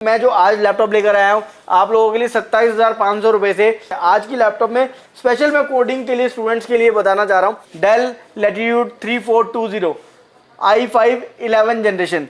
मैं जो आज लैपटॉप लेकर आया हूँ आप लोगों के लिए 27,500 रुपये से। आज की लैपटॉप में स्पेशल मैं कोडिंग के लिए स्टूडेंट्स के लिए बताना चाह रहा हूँ। Dell Latitude 3420 i5 11 generation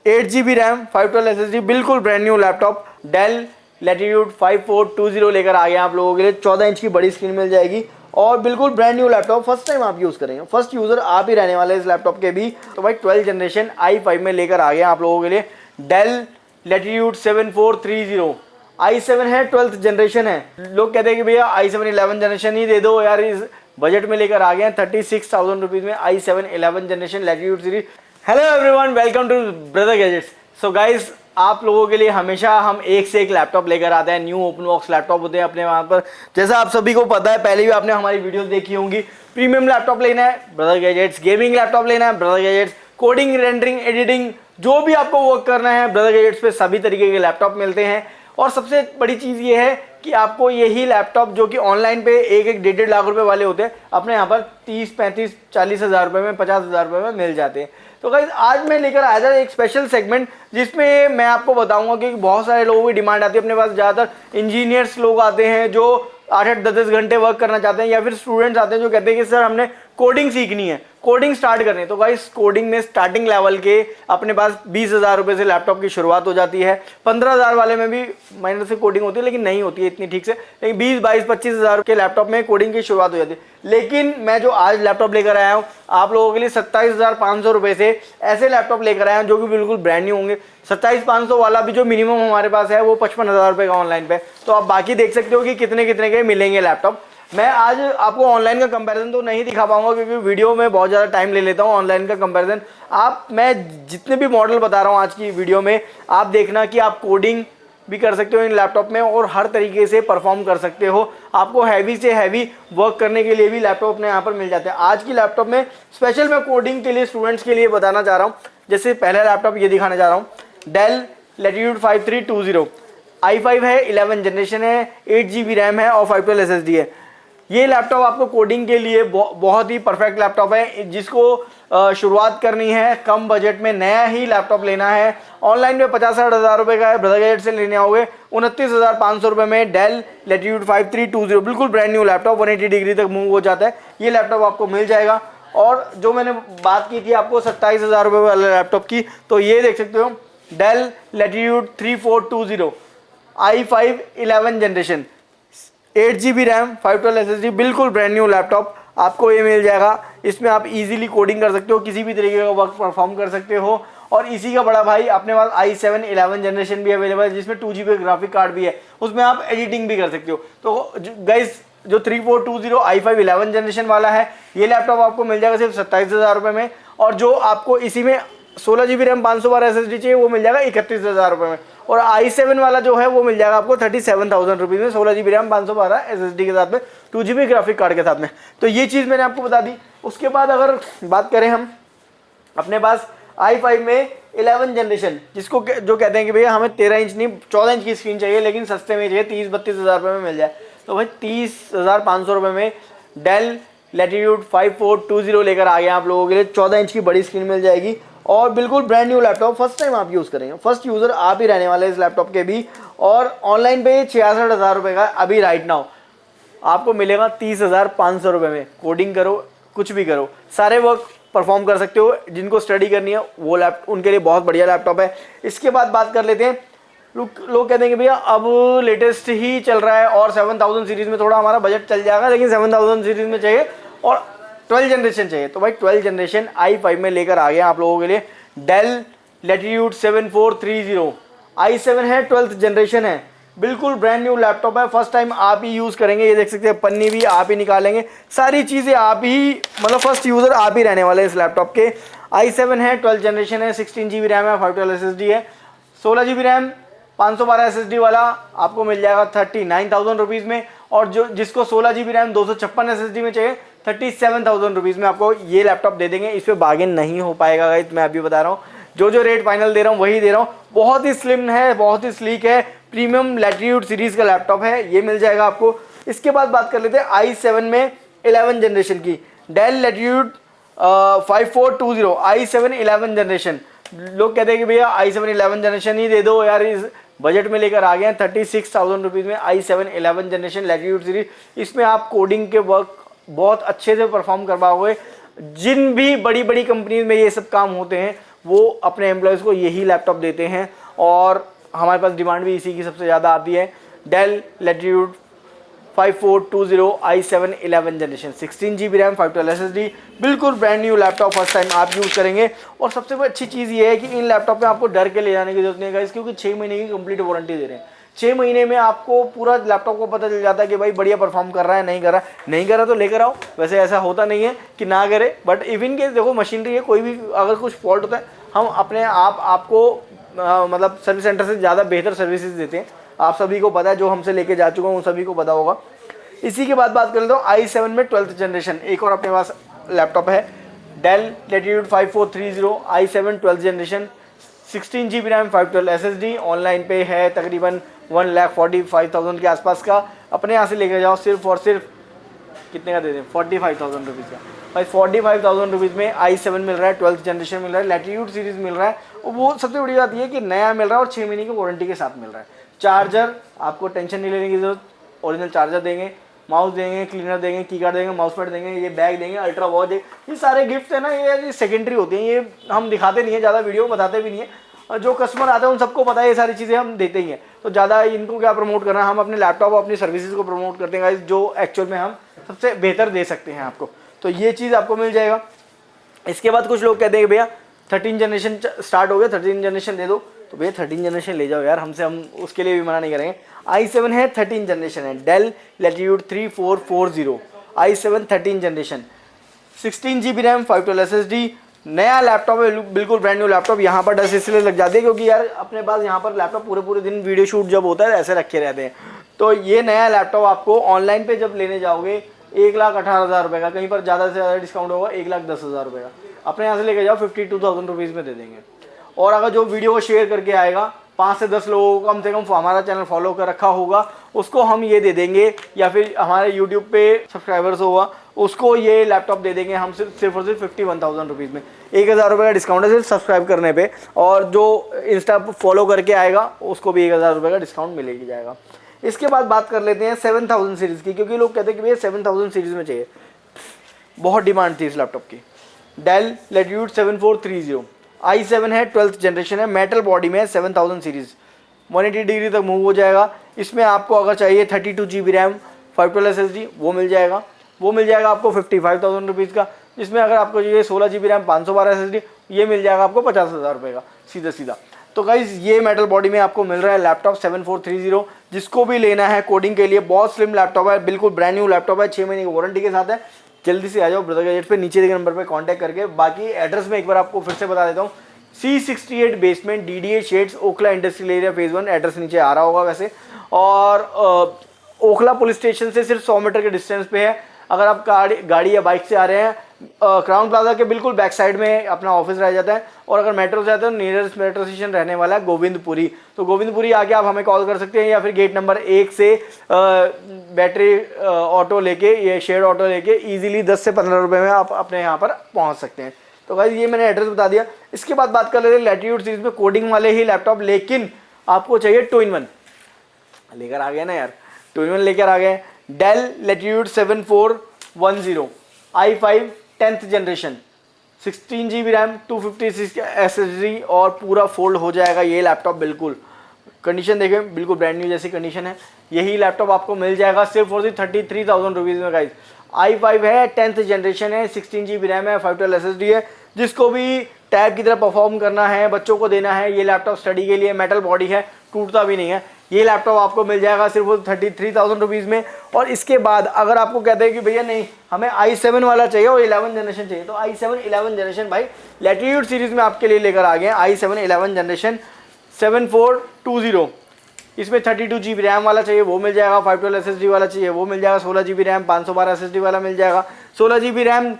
8 GB RAM 512 SSD, बिल्कुल brand new laptop Dell Latitude 5420 लेकर आ गए आप लोगों के लिए। 14 इंच की बड़ी स्क्रीन मिल जाएगी और बिल्कुल brand new laptop first time आप यूज़ करेंगे। फर्स्ट यूज़र आप ही रहने वाले इस लैपटॉप के भी। तो भाई 12 जनरेशन i5 में लेकर आ गए आप लोगों के लिए डेल लैटिट्यूड 7430 i7 है, 12th जनरेशन है। लोग कहते हैं कि भैया i7 11 जनरेशन ही दे दो यार, इस बजट में लेकर आ गए हैं 36,000 रुपीज़ में i7 11 generation Latitude series. Hello everyone, welcome to brother gadgets. So guys, आप लोगों के लिए हमेशा हम एक से एक लैपटॉप लेकर आते हैं। न्यू ओपन बॉक्स लैपटॉप होते हैं अपने वहाँ पर, जैसा आप सभी को पता है, पहले भी आपने हमारी वीडियोस देखी होंगी। प्रीमियम लैपटॉप लेना है ब्रदर गैजेट्स, गेमिंग लैपटॉप लेना है brother gadgets, coding rendering editing जो भी आपको वर्क करना है ब्रदर गैजेट्स पे सभी तरीके के लैपटॉप मिलते हैं। और सबसे बड़ी चीज़ ये है कि आपको यही लैपटॉप जो कि ऑनलाइन पे 1-1 लाख रुपए वाले होते हैं, अपने यहाँ पर 30-35-40 हज़ार रुपये में, 50 हज़ार रुपये में मिल जाते हैं। तो गाइस, आज मैं लेकर आया था एक स्पेशल सेगमेंट जिसमें मैं आपको बताऊंगा कि बहुत सारे लोगों की डिमांड आती है। अपने पास ज़्यादातर इंजीनियर्स लोग आते हैं जो 8-8 10-10 घंटे वर्क करना चाहते हैं, या फिर स्टूडेंट्स आते हैं जो कहते हैं कि सर हमने कोडिंग सीखनी है, कोडिंग स्टार्ट करनी है। तो गाइस, कोडिंग में स्टार्टिंग लेवल के अपने पास 20,000 रुपये से लैपटॉप की शुरुआत हो जाती है। 15,000 वाले में भी माइनर से कोडिंग होती है, लेकिन नहीं होती है इतनी ठीक से। लेकिन 20-22-25 हज़ार के लैपटॉप में कोडिंग की शुरुआत हो जाती है। लेकिन मैं जो आज लैपटॉप लेकर आया हूँ आप लोगों के लिए 27,500 रुपये से ऐसे लैपटॉप लेकर आया हूँ जो कि बिल्कुल ब्रांड न्यू होंगे। 27,500 वाला भी जो मिनिमम हमारे पास है वो 55,000 रुपये का ऑनलाइन पे। तो आप बाकी देख सकते हो कि कितने कितने के मिलेंगे लैपटॉप। मैं आज आपको ऑनलाइन का कंपैरिजन तो नहीं दिखा पाऊंगा क्योंकि वीडियो में बहुत ज़्यादा टाइम ले लेता हूं। ऑनलाइन का कंपैरिजन मैं जितने भी मॉडल बता रहा हूं आज की वीडियो में, आप देखना कि आप कोडिंग भी कर सकते हो इन लैपटॉप में और हर तरीके से परफॉर्म कर सकते हो। आपको हैवी से हैवी वर्क करने के लिए भी लैपटॉप अपने यहाँ पर मिल जाते हैं। आज की लैपटॉप में स्पेशल मैं कोडिंग के लिए स्टूडेंट्स के लिए बताना चाह रहा हूँ। जैसे पहला लैपटॉप ये दिखाना चाह रहा हूँ, डेल लैटिट्यूड 5320 i5 है, 11 जनरेशन है, 8 GB रैम है और 512 SSD है। ये लैपटॉप आपको कोडिंग के लिए बहुत ही परफेक्ट लैपटॉप है। जिसको शुरुआत करनी है, कम बजट में नया ही लैपटॉप लेना है, ऑनलाइन में 50-60 हज़ार रुपये का है, ब्रदर गैजेट से लेने आओगे 29,500 रुपये में डेल लैटिट्यूड 5320, बिल्कुल ब्रांड न्यू लैपटॉप 180 डिग्री तक मूव हो जाता है। ये लैपटॉप आपको मिल जाएगा। और जो मैंने बात की थी आपको 27,000 रुपये वाले लैपटॉप की, तो ये देख सकते हो Dell Latitude 3420 i5 11 generation 8 GB RAM 512 SSD, बिल्कुल ब्रांड न्यू लैपटॉप आपको ये मिल जाएगा। इसमें आप इजीली कोडिंग कर सकते हो, किसी भी तरीके का वर्क परफॉर्म कर सकते हो। और इसी का बड़ा भाई अपने पास i7 11 जनरेशन भी अवेलेबल है जिसमें 2 GB ग्राफिक कार्ड भी है, उसमें आप एडिटिंग भी कर सकते हो। तो गाइस, जो 3420 i5 11 जनरेशन वाला है ये लैपटॉप आपको मिल जाएगा सिर्फ 27,000 रुपये में। और जो आपको इसी में 16 GB रैम 512 SSD चाहिए वो मिल जाएगा 31,000 रुपये में। और i7 वाला जो है वो मिल जाएगा आपको 37,000 रुपीज़ में, 16 GB रैम 512 SSD के साथ में, 2 GB ग्राफिक कार्ड के साथ में। तो ये चीज़ मैंने आपको बता दी। उसके बाद अगर बात करें हम अपने पास i5 में 11 जनरेशन, जिसको जो कहते हैं कि भैया हमें 13 इंच नहीं 14 इंच की स्क्रीन चाहिए लेकिन सस्ते में चाहिए, 30-32 हज़ार रुपये में मिल जाए। तो भाई 30,500 रुपये में डेल लैटिट्यूड 5420 लेकर आ गए आप लोगों के लिए। 14 इंच की बड़ी स्क्रीन मिल जाएगी और बिल्कुल brand new laptop first time आप यूज़ करेंगे। फर्स्ट यूज़र आप ही रहने वाले इस लैपटॉप के भी। और ऑनलाइन पे 66 हज़ार रुपये का अभी राइट नाउ आपको मिलेगा 30,500 रुपये में। कोडिंग करो, कुछ भी करो, सारे वर्क परफॉर्म कर सकते हो। जिनको स्टडी करनी है वो लैपटॉप उनके लिए बहुत बढ़िया लैपटॉप है। इसके बाद बात कर लेते हैं, लोग कहते हैं कि भैया अब लेटेस्ट ही चल रहा है और 7000 सीरीज़ में थोड़ा हमारा बजट चल जाएगा, लेकिन 7000 सीरीज़ में चाहिए और 12 जनरेशन चाहिए। तो भाई 12 जनरेशन i5 में लेकर आ गए आप लोगों के लिए डेल लैटिट्यूड 7430 i7 है, 12th जनरेशन है, बिल्कुल ब्रांड न्यू लैपटॉप है। फर्स्ट टाइम आप ही यूज़ करेंगे। ये देख सकते हैं पन्नी भी आप ही निकालेंगे, सारी चीज़ें आप ही, मतलब फर्स्ट यूज़र आप ही रहने वाले इस लैपटॉप के। i7 है, 12th जनरेशन है, 16 GB रैम है, 512 SSD है, 16 GB रैम 512 SSD वाला आपको मिल जाएगा 39,000 रुपीज़ में। और जो जिसको 16 GB रैम 256 SSD में चाहिए 37,000 रुपीज़ में आपको ये लैपटॉप दे देंगे। इस पर बार्गेन नहीं हो पाएगा गाइस, मैं अभी बता रहा हूँ। जो रेट फाइनल दे रहा हूँ वही दे रहा हूँ। बहुत ही स्लिम है, बहुत ही स्लीक है, प्रीमियम लैटिट्यूड सीरीज़ का लैपटॉप है, ये मिल जाएगा आपको। इसके बाद बात कर लेते हैं i7 में 11 जनरेशन की, डेल लैटिट्यूड 5420 i7 11 जनरेशन लोग कहते हैं कि भैया i7 11 जनरेशन ही दे दो यार, इस बजट में लेकर आ गए हैं 36,000 रुपीज़ में i7 11 जनरेशन लैटिट्यूड सीरीज। इसमें आप कोडिंग के वर्क बहुत अच्छे से परफॉर्म करवाओगे। जिन भी बड़ी बड़ी कंपनीज में ये सब काम होते हैं वो अपने एम्प्लॉयज़ को यही लैपटॉप देते हैं और हमारे पास डिमांड भी इसी की सबसे ज़्यादा आती है। Dell Latitude 5420 i7 11 generation 16GB RAM 512 SSD, बिल्कुल brand new laptop, first time आप यूज़ करेंगे। और सबसे अच्छी चीज़ ये है कि इन लैपटॉप में आपको डर के ले जाने की जरूरत नहीं है गाइस, क्योंकि 6 महीने की कंप्लीट वारंटी दे रहे हैं। 6 महीने में आपको पूरा लैपटॉप को पता चल जाता है कि भाई बढ़िया परफॉर्म कर रहा है, नहीं कर रहा है, नहीं कर रहा तो लेकर आओ। वैसे ऐसा होता नहीं है कि ना करे, बट इवन के देखो मशीनरी है, कोई भी अगर कुछ फॉल्ट होता है हम अपने आपको मतलब सर्विस सेंटर से ज़्यादा बेहतर सर्विसेज देते हैं। आप सभी को पता है, जो हमसे लेके जा चुका हूँ उन सभी को पता होगा। इसी के बाद बात कर लेता हूँ i7 में 12th जनरेशन, एक और अपने पास लैपटॉप है Dell Latitude 5430 i7 12th generation 16GB RAM 512 SSD। Online पे है तकरीबन 1,45,000 के आसपास का। अपने यहाँ से लेकर जाओ सिर्फ और सिर्फ कितने का दे दें, 45,000 रुपीज़ का। भाई 45,000 रुपीज़ में i7 मिल रहा है, 12th जनरेशन मिल रहा है, लैटिट्यूड सीरीज़ मिल रहा है। और वो सबसे बड़ी बात ये है कि नया मिल रहा है और 6 महीने की वारंटी के साथ मिल रहा है। चार्जर आपको टेंशन नहीं लेने की जरूरत, ओरिजिनल चार्जर देंगे, माउस देंगे, क्लीनर देंगे, कीकार्ड देंगे, माउस पैड देंगे, ये बैग देंगे, अल्ट्रा वॉच देंगे। ये सारे गिफ्ट है ना, ये सेकेंडरी होते हैं, ये हम दिखाते नहीं है ज़्यादा, वीडियो बताते भी नहीं है। और जो कस्टमर आते हैं उन सबको पता है ये सारी चीज़ें हम देते ही हैं, तो ज़्यादा इनको क्या प्रमोट करना है, हम अपने लैपटॉप और अपनी सर्विसेज को प्रमोट करते हैं गाइस, जो एक्चुअल में हम सबसे बेहतर दे सकते हैं आपको। तो ये चीज़ आपको मिल जाएगा। इसके बाद कुछ लोग कहते हैं कि भैया 13 जनरेशन स्टार्ट हो गया, 13 जनरेशन दे दो, तो भैया 13 जनरेशन ले जाओ यार, हमसे हम उसके लिए भी मना नहीं करेंगे। i7 है 13 जनरेशन है, Dell Latitude 3440 i7 13 generation 16GB RAM 512 SSD। नया लैपटॉप है, बिल्कुल ब्रांड न्यू लैपटॉप। यहाँ पर डस्ट इसलिए लग जाती है क्योंकि यार अपने पास यहाँ पर लैपटॉप पूरे दिन वीडियो शूट जब होता है ऐसे रखे रहते हैं। तो ये नया लैपटॉप आपको ऑनलाइन पे जब लेने जाओगे 1,18,000 रुपये का, कहीं पर ज़्यादा से ज़्यादा डिस्काउंट होगा 1,10,000 रुपये का। अपने यहाँ से लेके जाओ 52,000 रुपीज़ में दे देंगे। और अगर जो वीडियो को शेयर करके आएगा 5 से 10 लोगों को कम से कम हमारा चैनल फॉलो कर रखा होगा, उसको हम ये दे देंगे, या फिर हमारे यूट्यूब पे सब्सक्राइबर्स होगा उसको ये लैपटॉप दे देंगे हम सिर्फ और सिर्फ 51,000 रुपीज़ में। 1,000 रुपये का डिस्काउंट है सिर्फ सब्सक्राइब करने पे, और जो इंस्टा फॉलो करके आएगा उसको भी 1,000 रुपये का डिस्काउंट मिलेगी जाएगा। इसके बाद बात कर लेते हैं 7000 सीरीज़ की, क्योंकि लोग कहते हैं कि भैया 7000 सीरीज़ में चाहिए, बहुत डिमांड थी इस लैपटॉप की। डेल लैटिट्यूड 7430 i7 है 12th जनरेशन है, मेटल बॉडी में है, 7000 सीरीज़ 180 डिग्री तक मूव हो जाएगा। इसमें आपको अगर चाहिए 32GB रैम 512 SSD वो मिल जाएगा, वो मिल जाएगा आपको 55,000 रुपीज़ का। जिसमें अगर आपको चाहिए 16GB रैम 512 SSD ये मिल जाएगा आपको 50,000 रुपये का सीधा सीधा। तो गाइज़ ये मेटल बॉडी में आपको मिल रहा है लैपटॉप 7430। जिसको भी लेना है कोडिंग के लिए, बहुत स्लिम लैपटॉप है, बिल्कुल ब्रांड न्यू लैपटॉप है, 6 महीने की वारंटी के साथ है। जल्दी से आ जाओ ब्रदर गैजेट पे, नीचे दिए नंबर पे कांटेक्ट करके। बाकी एड्रेस में एक बार आपको फिर से बता देता हूँ, C68 basement DDA shades Okhla industrial area phase 1, address नीचे आ रहा होगा वैसे। और ओखला पुलिस स्टेशन से सिर्फ 100 मीटर के डिस्टेंस पे है। अगर आप गाड़ी या बाइक से आ रहे हैं, क्राउन प्लाजा के बिल्कुल बैक साइड में अपना ऑफिस रह जाता है। और अगर मेट्रो से आते हो, नियरेस्ट मेट्रो स्टेशन रहने वाला है गोविंदपुरी, तो गोविंदपुरी आके आप हमें कॉल कर सकते हैं, या फिर गेट नंबर 1 से बैटरी ऑटो लेके, ये शेयर ऑटो लेके ईजिली 10 से 15 रुपये में आप अपने यहाँ पर पहुँच सकते हैं। तो गाइस ये मैंने एड्रेस बता दिया। इसके बाद बात कर लेते हैं लैटिट्यूड सीरीज में कोडिंग वाले ही लैपटॉप, लेकिन आपको चाहिए 2-in-1 लेकर आ गए ना यार, 2-in-1 लेकर आ गए। Dell Latitude 7410 i5 10th generation 16GB RAM 256 SSD और पूरा फोल्ड हो जाएगा ये लैपटॉप। बिल्कुल कंडीशन देखें, बिल्कुल ब्रांड न्यू जैसी कंडीशन है। यही लैपटॉप आपको मिल जाएगा सिर्फ और सिर्फ 33,000 रुपीज़ में गाइस। i5 है 10th जनरेशन है, 16GB रैम है, 512 SSD है। जिसको भी टैब की तरह परफॉर्म करना है, बच्चों को देना है, ये लैपटॉप स्टडी के लिए, मेटल बॉडी है, टूटता भी नहीं है। ये लैपटॉप आपको मिल जाएगा सिर्फ 33,000 रुपीज़ में। और इसके बाद अगर आपको कहते हैं कि भैया नहीं हमें i7 वाला चाहिए और 11 जनरेशन चाहिए, तो i7 11 जनरेशन भाई लैटिट्यूड सीरीज़ में आपके लिए लेकर आ गए हैं। i7 11 जनरेशन 7420, इसमें 32GB रैम वाला चाहिए वो मिल जाएगा, 512 SSD वाला चाहिए वो मिल जाएगा, 16GB रैम 512 SSD वाला मिल जाएगा, 16GB रैम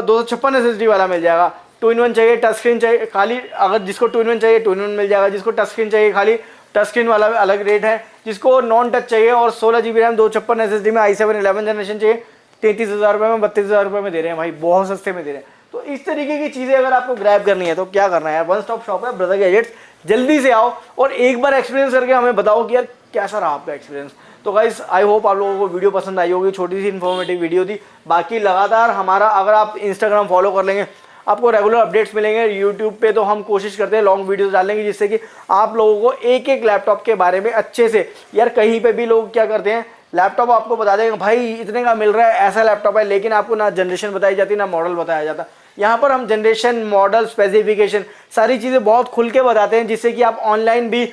256 SSD वाला मिल जाएगा। 2-in-1 चाहिए, टच स्क्रीन चाहिए खाली, अगर जिसको 2-in-1 चाहिए 2-in-1 मिल जाएगा, जिसको टच स्क्रीन चाहिए खाली टच स्क्रीन वाला अलग रेट है, जिसको नॉन टच चाहिए और 16GB रैम 256 SSD में i7 11 जनरेशन चाहिए 33,000 रुपये में 32,000 रुपये में दे रहे हैं भाई, बहुत सस्ते में दे रहे हैं। तो इस तरीके की चीज़ें अगर आपको ग्रैब करनी है तो क्या करना है यार, वन स्टॉप शॉप है ब्रदर गैजेट्स। जल्दी से आओ और एक बार एक्सपीरियंस करके हमें बताओ कि यार कैसा रहा आपका एक्सपीरियंस। तो गाइस आई होप आप लोगों को वीडियो पसंद आई होगी, छोटी सी इन्फॉर्मेटिव वीडियो थी। बाकी लगातार हमारा अगर आप इंस्टाग्राम फॉलो कर लेंगे आपको रेगुलर अपडेट्स मिलेंगे। यूट्यूब पे तो हम कोशिश करते हैं लॉन्ग वीडियोस डालने की, जिससे कि आप लोगों को एक एक लैपटॉप के बारे में अच्छे से, यार कहीं पे भी लोग क्या करते हैं लैपटॉप आपको बता देंगे भाई इतने का मिल रहा है, ऐसा लैपटॉप है, लेकिन आपको ना जनरेशन बताई जाती ना मॉडल बताया जाता। यहाँ पर हम जनरेशन, मॉडल, स्पेसिफिकेशन सारी चीज़ें बहुत खुल के बताते हैं, जिससे कि आप ऑनलाइन भी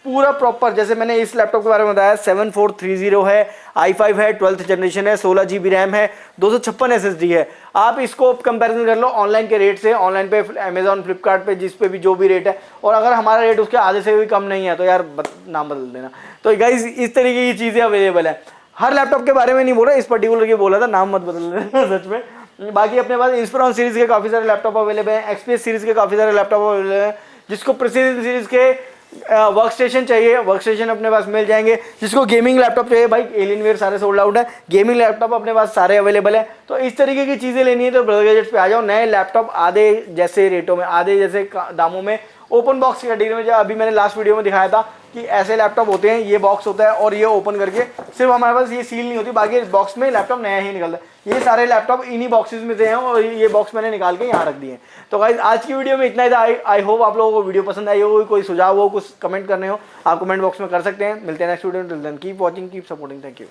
पूरा प्रॉपर, जैसे मैंने इस लैपटॉप के बारे में बताया 7430 है, i5 है, 12th जनरेशन है, 16 GB रैम है, 256 SSD है। आप इसको कंपैरिजन कर लो ऑनलाइन के रेट से, ऑनलाइन पे अमेजॉन, फ्लिपकार्ट पे, जिस पे भी जो भी रेट है, और अगर हमारा रेट उसके आधे से भी कम नहीं है तो यार नाम बदल देना। तो गाइस इस तरीके की चीज़ें अवेलेबल है। हर लैपटॉप के बारे में नहीं बोल रहा, इस पर्टिकुलर की बोला था, नाम मत बदल देना सच में। बाकी अपने पास इंस्पिरॉन सीरीज के काफ़ी सारे लैपटॉप अवेलेबल हैं, एक्सपीएस सीरीज के काफ़ी सारे लैपटॉप अवेलेबल हैं। जिसको प्रिसीजन सीरीज के वर्क स्टेशन चाहिए, वर्क स्टेशन अपने पास मिल जाएंगे। जिसको गेमिंग लैपटॉप चाहिए, भाई एलियनवेयर सारे सोल्ड आउट है, गेमिंग लैपटॉप अपने पास सारे अवेलेबल है। तो इस तरीके की चीज़ें लेनी है तो ब्रदर गैजेट्स पे आ जाओ। नए लैपटॉप आधे जैसे रेटों में, आधे जैसे दामों में, ओपन बॉक्स कैटेगरी में, जो अभी मैंने लास्ट वीडियो में दिखाया था कि ऐसे लैपटॉप होते हैं, ये बॉक्स होता है और ये ओपन करके सिर्फ हमारे पास ये सील नहीं होती, बाकी इस बॉक्स में लैपटॉप नया ही निकलता है। ये सारे लैपटॉप इन्हीं बॉक्सेस में से हैं और ये बॉक्स मैंने निकाल के यहाँ रख दिए हैं। तो गाइस आज की वीडियो में इतना ही था। आई होप आप लोगों को वीडियो पसंद आई हो। कोई सुझाव हो, कुछ कमेंट करने हो, आप कमेंट बॉक्स में कर सकते हैं। मिलते हैं नेक्स्ट वीडियो में। Till then keep watching, keep supporting, thank you.